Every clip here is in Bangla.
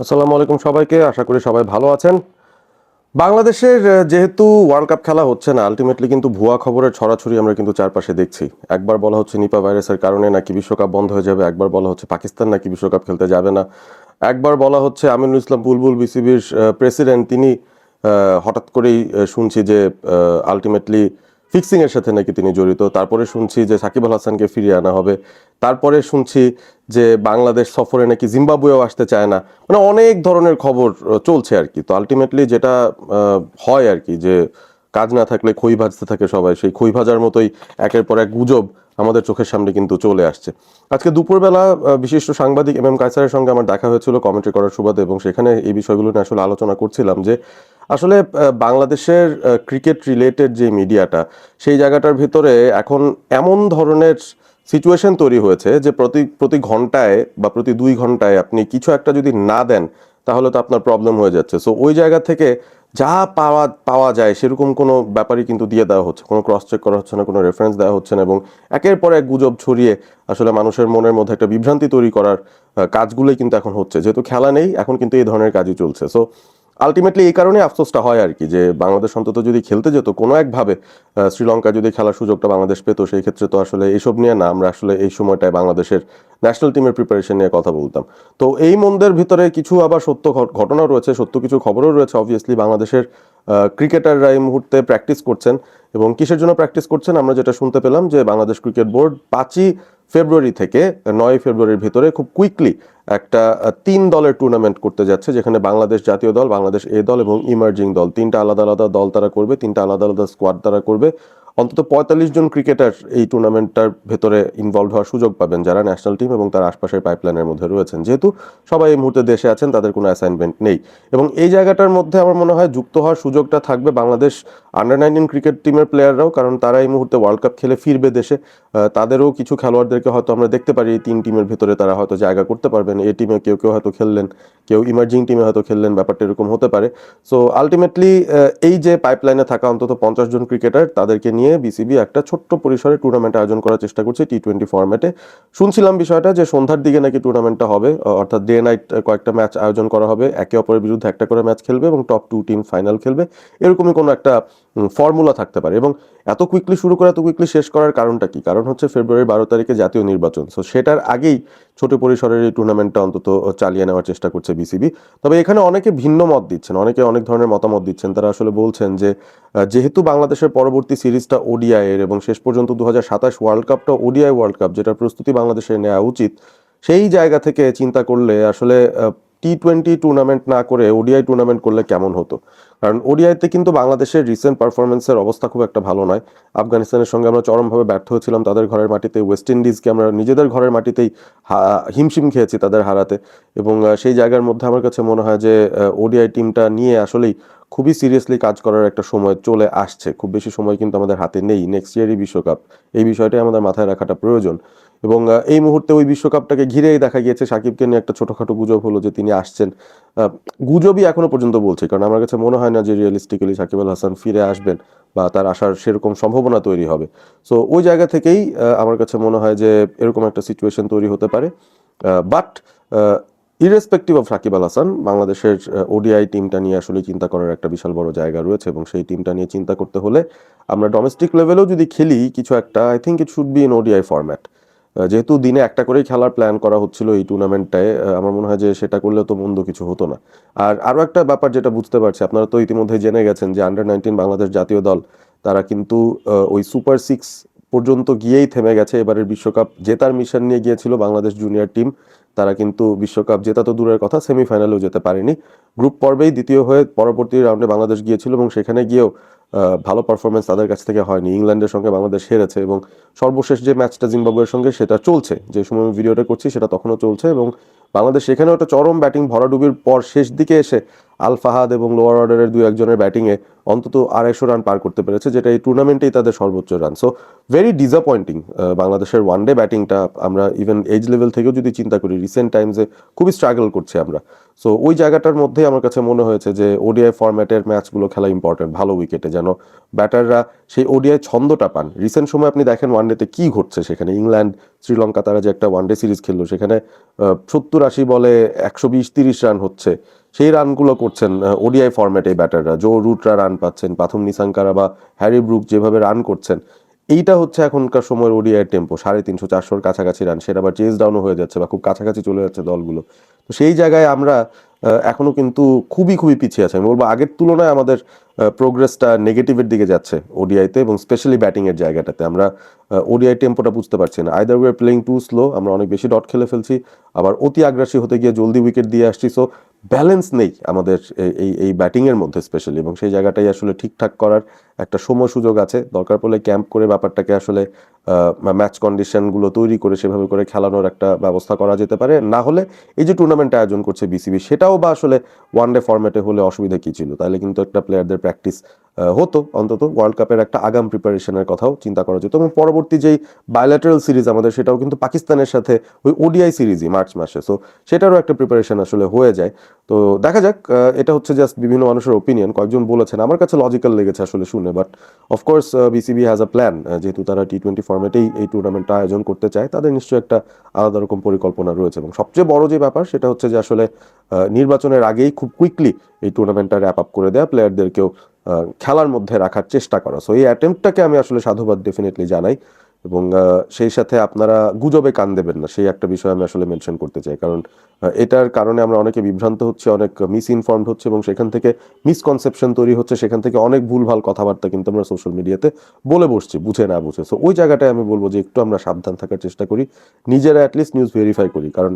আসসালামু আলাইকুম সবাইকে, আশা করি সবাই ভালো আছেন। বাংলাদেশের যেহেতু ওয়ার্ল্ড কাপ খেলা হচ্ছে না, আলটিমেটলি কিন্তু ভুয়া খবরের ছড়াছড়ি আমরা কিন্তু চারপাশে দেখছি। একবার বলা হচ্ছে নিপা ভাইরাসের কারণে নাকি বিশ্বকাপ বন্ধ হয়ে যাবে, একবার বলা হচ্ছে পাকিস্তান নাকি বিশ্বকাপ খেলতে যাবে না, একবার বলা হচ্ছে আমিনুল ইসলাম বুলবুল বিসিবির প্রেসিডেন্ট তিনি হঠাৎ করেই শুনছি যে আলটিমেটলি ফিক্সিং এর সাথে নাকি তিনি জড়িত। তারপরে শুনছি যে সাকিব আল হাসানকে ফিরিয়ে আনা হবে। তারপরে শুনছি যে বাংলাদেশ সফরে নাকি জিম্বাবুয়েও আসতে চায় না। মানে অনেক ধরনের খবর চলছে আর কি। তো আলটিমেটলি যেটা হয় আর কি, যে কাজ না থাকলে খই ভাজতে থাকে সবাই, সেই খই ভাজার মতোই একের পর এক গুজব আমাদের চোখের সামনে কিন্তু চলে আসছে। আজকে দুপুরবেলা বিশিষ্ট সাংবাদিক এম এম কায়সারের সঙ্গে আমার দেখা হয়েছিল কমেন্ট্রি করার সুবাদে, এবং সেখানে এই বিষয়গুলো নিয়ে আসলে আলোচনা করছিলাম যে আসলে বাংলাদেশের ক্রিকেট রিলেটেড যে মিডিয়াটা, সেই জায়গাটার ভিতরে এখন এমন ধরনের সিচুয়েশন তৈরি হয়েছে যে প্রতি প্রতি ঘন্টায় বা প্রতি 2 ঘন্টায় আপনি কিছু একটা যদি না দেন, তাহলে তো আপনার প্রবলেম হয়ে যাচ্ছে। সো ওই জায়গা থেকে যা পাওয়া পাওয়া যায় সেরকম কোনো ব্যাপারই কিন্তু দিয়ে দেওয়া হচ্ছে, কোনো ক্রস চেক করা হচ্ছে না, কোনো রেফারেন্স দেওয়া হচ্ছে না, এবং একের পর এক গুজব ছড়িয়ে আসলে মানুষের মনের মধ্যে একটা বিভ্রান্তি তৈরি করার কাজগুলোই কিন্তু এখন হচ্ছে। যেহেতু খেলা নেই, এখন কিন্তু এই ধরনের কাজই চলছে। সো আলটিমেটলি এই কারণে আফসোসটা হয় আর কি, যে বাংলাদেশ অন্তত যদি খেলতে যেত কোনো একভাবে, শ্রীলঙ্কা যদি খেলার সুযোগটা বাংলাদেশ পেত, সেই ক্ষেত্রে তো আসলে এইসব নিয়ে না, আমরা আসলে এই সময়টায় বাংলাদেশের ন্যাশনাল টিমের প্রিপারেশন নিয়ে কথা বলতাম। তো এই মন্দের ভিতরে কিছু আবার সত্য ঘটনাও রয়েছে, সত্য কিছু খবরও রয়েছে। অবভিয়াসলি বাংলাদেশের ক্রিকেটাররা এই মুহূর্তে প্র্যাকটিস করছেন, এবং কিসের জন্য প্র্যাকটিস করছেন আমরা যেটা শুনতে পেলাম, যে বাংলাদেশ ক্রিকেট বোর্ড 5ই ফেব্রুয়ারি থেকে 9ই ফেব্রুয়ারির ভিতরে খুব কুইকলি একটা 3 দলের টুর্নামেন্ট করতে যাচ্ছে, যেখানে বাংলাদেশ জাতীয় দল, বাংলাদেশ এ দল এবং ইমার্জিং দল, তিনটা আলাদা আলাদা দল তারা করবে, তিনটা আলাদা আলাদা স্কোয়াড তারা করবে। অন্তত 45 জন ক্রিকেটার এই টুর্নামেন্টটার ভেতরে ইনভলভ হওয়ার সুযোগ পাবেন, যারা ন্যাশনাল টিম এবং তার আশপাশের পাইপলাইনের মধ্যে রয়েছেন। যেহেতু সবাই এই মুহূর্তে দেশে আছেন, তাদের কোনো অ্যাসাইনমেন্ট নেই, এবং এই জায়গাটার মধ্যে আমার মনে হয় যুক্ত হওয়ার সুযোগটা থাকবে বাংলাদেশ আন্ডার 19 ক্রিকেট টিমের প্লেয়াররাও, কারণ তারা এই মুহূর্তে ওয়ার্ল্ড কাপ খেলে ফিরবে দেশে। তাদেরও কিছু খেলোয়াড়দেরকে হয়তো আমরা দেখতে পারি এই 3 টিমের ভেতরে তারা হয়তো জায়গা করতে পারবেন। এই টিমে কেউ কেউ হয়তো খেললেন, কেউ ইমার্জিং টিমে হয়তো খেললেন, ব্যাপারটা এরকম হতে পারে। সো আলটিমেটলি এই যে পাইপলাইনে থাকা অন্তত 50 জন ক্রিকেটার, তাদেরকে নিয়ে বিসিবি একটা ছোট্ট পরিসরে টুর্নামেন্ট আয়োজন করার চেষ্টা করছে T20 ফরম্যাটে। শুনছিলাম বিষয়টা যে সন্ধ্যার দিকে নাকি টুর্নামেন্টটা হবে, অর্থাৎ ডে নাইট কয়েকটা ম্যাচ আয়োজন করা হবে, একে অপরের বিরুদ্ধে একটা করে ম্যাচ খেলবে এবং টপ 2 টিম ফাইনাল খেলবে। এরকমই কোনো একটা ফর্মুলা থাকতে পারে। এবং এত কুইকলি শুরু করে এত কুইকলি শেষ করার কারণটা কি? কারণ হচ্ছে ফেব্রুয়ারির 12 তারিখে জাতীয় নির্বাচন। সো সেটার আগেই ছোট পরিসরের এই টুর্নামেন্টটা অন্তত চালিয়ে নেওয়ার চেষ্টা করছে বিসিবি। তবে এখানে অনেকে ভিন্ন মত দিচ্ছেন, অনেকে অনেক ধরনের মতামত দিচ্ছেন। তারা আসলে বলছেন যে যেহেতু বাংলাদেশের পরবর্তী সিরিজটা ওডিআই এর, এবং শেষ পর্যন্ত 2027 ওয়ার্ল্ড কাপটা ওডিআই ওয়ার্ল্ড কাপ, যেটার প্রস্তুতি বাংলাদেশের নেওয়া উচিত, সেই জায়গা থেকে চিন্তা করলে আসলে T20 টুর্নামেন্ট না করে ওডিআই টুর্নামেন্ট করলে কেমন হতো। কারণ ওডিআইতে কিন্তু বাংলাদেশের রিসেন্ট পারফরমেন্সের অবস্থা খুব একটা ভালো নয়। আফগানিস্তানের সঙ্গে আমরা চরমভাবে ব্যর্থ হয়েছিলাম তাদের ঘরের মাটিতে, ওয়েস্ট ইন্ডিজকে আমরা নিজেদের ঘরের মাটিতেই হিমশিম খেয়েছি তাদের হারাতে। এবং সেই জায়গার মধ্যে আমার কাছে মনে হয় যে ওডিআই টিমটা নিয়ে আসলেই খুবই সিরিয়াসলি কাজ করার একটা সময় চলে আসছে। খুব বেশি সময় কিন্তু আমাদের হাতে নেই, নেক্সট ইয়ারই বিশ্বকাপ। এই বিষয়টাই আমাদের মাথায় রাখাটা প্রয়োজন। এবং এই মুহূর্তে ওই বিশ্বকাপটাকে ঘিরেই দেখা গিয়েছে সাকিবকে নিয়ে একটা ছোটখাটো গুজব হলো যে তিনি আসছেন। গুজবই এখনো পর্যন্ত বলছে, কারণ আমার কাছে মনে হয় না যে রিয়েলিস্টিক্যালি সাকিব আল হাসান ফিরে আসবেন বা তার আসার সেরকম সম্ভাবনা তৈরি হবে। সো ওই জায়গা থেকেই আমার কাছে মনে হয় যে এরকম একটা সিচুয়েশন তৈরি হতে পারে। But irrespective of Shakib Al Hasan, বাংলাদেশের ওডিআই টিমটা নিয়ে আসলে চিন্তা করার একটা বিশাল বড় জায়গা রয়েছে, এবং সেই টিমটা নিয়ে চিন্তা করতে হলে আমরা ডোমেস্টিক লেভেলেও যদি খেলি কিছু একটা, I think it should be in ODI format. যেহেতু দিনে একটা করেই খেলার প্ল্যান করা হচ্ছিল এই টুর্নামেন্টটায়, আমার মনে হয় যে সেটা করলে তো মন্দ কিছু হতো না। আর আরও একটা ব্যাপার যেটা বুঝতে পারছি, আপনারা তো ইতিমধ্যে জেনে গেছেন যে আন্ডার 19 বাংলাদেশ জাতীয় দল, তারা কিন্তু ওই সুপার 6 পর্যন্ত গিয়েই থেমে গেছে। এবারের বিশ্বকাপ জেতার মিশন নিয়ে গিয়েছিল বাংলাদেশ জুনিয়র টিম, তারা কিন্তু বিশ্বকাপ জেতা তো দূরের কথা, সেমিফাইনালেও যেতে পারেনি। গ্রুপ পর্বেই দ্বিতীয় হয়ে পরবর্তী রাউন্ডে বাংলাদেশ গিয়েছিল, এবং সেখানে গিয়েও ভালো পারফরমেন্স তাদের কাছ থেকে হয়নি। ইংল্যান্ডের সঙ্গে বাংলাদেশ হেরেছে, এবং সর্বশেষ যে ম্যাচটা জিম্বাবুয়ের সঙ্গে সেটা চলছে, যে সময় আমি ভিডিওটা করছি সেটা তখনও চলছে। এবং বাংলাদেশ সেখানেও একটা চরম ব্যাটিং ভরাডুবির পর শেষ দিকে এসে আল ফাহাদ এবং লোয়ার অর্ডারের 2-1 জনের ব্যাটিংয়ে অন্তত 250 রান পার করতে পেরেছে, যেটা এই টুর্নামেন্টেই তাদের সর্বোচ্চ রান। সো ভেরি ডিসঅ্যাপয়েন্টিং বাংলাদেশের ওয়ানডে ব্যাটিংটা। আমরা ইভেন এজ লেভেল থেকেও যদি চিন্তা করি, রিসেন্ট টাইমসে খুবই স্ট্রাগল করছি আমরা। সো ওই জায়গাটার মধ্যেই আমার কাছে মনে হয়েছে যে ওডিআই ফরম্যাটের ম্যাচগুলো খেলা ইম্পর্টেন্ট, ভালো উইকেটে, যেন ব্যাটাররা সেই ওডিআই ছন্দটা পান। রিসেন্ট সময় আপনি দেখেন ওয়ানডেতে কি ঘটছে, সেখানে ইংল্যান্ড শ্রীলঙ্কা তারা যে একটা ওয়ানডে সিরিজ খেললো সেখানে 70-80 বলে 120-30 রান হচ্ছে, সেই রানগুলো করছেন ওডিআই ফরম্যাটে এই ব্যাটাররা। জো রুটরা রান পাচ্ছেন, পাথুম নিসাঙ্কারা বা হ্যারি ব্রুক যেভাবে রান করছেন, এইটা হচ্ছে এখনকার সময়ের ওডিআই টেম্পো। 350-400-র কাছাকাছি রান, সেটা আবার চেজ ডাউনও হয়ে যাচ্ছে বা খুব কাছাকাছি চলে যাচ্ছে দলগুলো। তো সেই জায়গায় আমরা এখনো কিন্তু খুবই খুবই পিছিয়ে আছে। আমি বলবো আগের তুলনায় আমাদের প্রোগ্রেসটা নেগেটিভের দিকে যাচ্ছে ওডিআইতে, এবং স্পেশালি ব্যাটিংয়ের জায়গাটাতে আমরা ওডিআই টেম্পোটা বুঝতে পারছি না। Either we are playing two slow, আমরা অনেক বেশি ডট খেলে ফেলছি, আবার অতি আগ্রাসী হতে গিয়ে জলদি উইকেট দিয়ে আসছি। সো ব্যালেন্স নেই আমাদের এই ব্যাটিংয়ের মধ্যে স্পেশালি, এবং সেই জায়গাটাই আসলে ঠিকঠাক করার একটা সময় সুযোগ আছে। দরকার পড়লে ক্যাম্প করে ব্যাপারটাকে আসলে ম্যাচ কন্ডিশনগুলো তৈরি করে সেভাবে করে খেলানোর একটা ব্যবস্থা করা যেতে পারে। না হলে এই যে টুর্নামেন্ট আয়োজন করছে বিসিবি, সেটাও বা আসলে ওয়ানডে ফরম্যাটে হলে অসুবিধা কী ছিল? তাহলে কিন্তু একটা প্লেয়ারদের প্র্যাকটিস হতো, অন্তত ওয়ার্ল্ড কাপের একটা আগাম প্রিপারেশনের কথাও চিন্তা করা যেত। এবং পরবর্তী যেই বায়োল্যাটারাল সিরিজ আমাদের, সেটাও কিন্তু পাকিস্তানের সাথে ওই ওডিআই সিরিজই মার্চ মাসে। সো সেটারও একটা প্রিপারেশন আসলে হয়ে যায়। তো দেখা যাক, এটা হচ্ছে জাস্ট বিভিন্ন মানুষের ওপিনিয়ন, কয়েকজন বলেছেন, আমার কাছে লজিক্যাল লেগেছে আসলে শুনে। But of course BCB has a plan, যেহেতু তারা টি-20 ফরম্যাটেই এই টুর্নামেন্টটা আয়োজন করতে চায়, তাদের নিশ্চয়ই একটা আলাদা রকম পরিকল্পনা রয়েছে। এবং সবচেয়ে বড় যে ব্যাপার সেটা হচ্ছে যে আসলে নির্বাচনের আগেই খুব কুইকলি এই টুর্নামেন্টটা র্যাপ আপ করে দেওয়া, প্লেয়ারদেরকেও খেলার মধ্যে রাখার চেষ্টা করা। সো এই অ্যাটেম্পটাকে আমি আসলে সাধুবাদ ডেফিনেটলি জানাই। এবং সেই সাথে আপনারা গুজবে কান দেবেন না, সেই একটা বিষয় আমি আসলে মেনশন করতে চাই। কারণ এটার কারণে আমরা অনেকে বিভ্রান্ত হচ্ছে, অনেক মিস ইনফর্মড হচ্ছে, এবং সেখান থেকে মিসকনসেপশন তৈরি হচ্ছে, সেখান থেকে অনেক ভুলভাল কথাবার্তা কিন্তু আমরা সোশ্যাল মিডিয়াতে বলে বসছি বুঝে না বুঝে। সো ওই জায়গাটায় আমি বলবো যে একটু আমরা সাবধান থাকার চেষ্টা করি, নিজেরা অ্যাটলিস্ট নিউজ ভেরিফাই করি। কারণ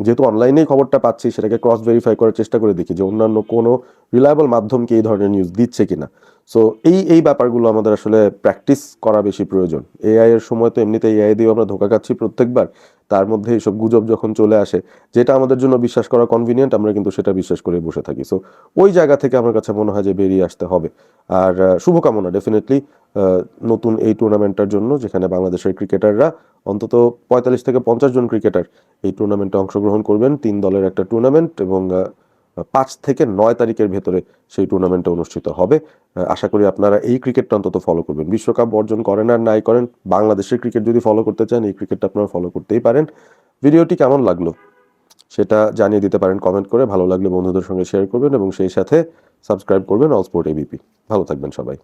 যেহেতু অনলাইনেই খবরটা পাচ্ছি, সেটাকে ক্রস ভেরিফাই করার চেষ্টা করে দেখি যে অন্যান্য কোনো রিলায়েবল মাধ্যম কি এই ধরনের নিউজ দিচ্ছে কিনা। সো এই ব্যাপারগুলো আমাদের আসলে প্র্যাকটিস করা বেশি প্রয়োজন। এআই এর সময় তো এমনিতে এআই দিয়েও আমরা ধোঁকা খাচ্ছি প্রত্যেকবার, তার মধ্যে এইসব গুজব যখন চলে আসে, যেটা আমাদের জন্য বিশ্বাস করা কনভিনিয়েন্ট, আমরা কিন্তু সেটা বিশ্বাস করে বসে থাকি। সো ওই জায়গা থেকে আমার কাছে মনে হয় যে বেরিয়ে আসতে হবে। আর শুভকামনা ডেফিনেটলি নতুন এই টুর্নামেন্টটার জন্য, যেখানে বাংলাদেশের ক্রিকেটাররা অন্তত 45 থেকে 50 জন ক্রিকেটার এই টুর্নামেন্টে অংশগ্রহণ করবেন। 3 দলের একটা টুর্নামেন্ট, এবং 5 থেকে 9 তারিখের ভেতরে সেই টুর্নামেন্টটা অনুষ্ঠিত হবে। আশা করি আপনারা এই ক্রিকেটটা অন্তত ফলো করবেন। বিশ্বকাপ বর্জন করেন আর নাই করেন, বাংলাদেশের ক্রিকেট যদি ফলো করতে চান, এই ক্রিকেটটা আপনারা ফলো করতেই পারেন। ভিডিওটি কেমন লাগলো সেটা জানিয়ে দিতে পারেন কমেন্ট করে। ভালো লাগলে বন্ধুদের সঙ্গে শেয়ার করবেন, এবং সেই সাথে সাবস্ক্রাইব করবেন অল স্পোর্ট এবিপি। ভালো থাকবেন সবাই।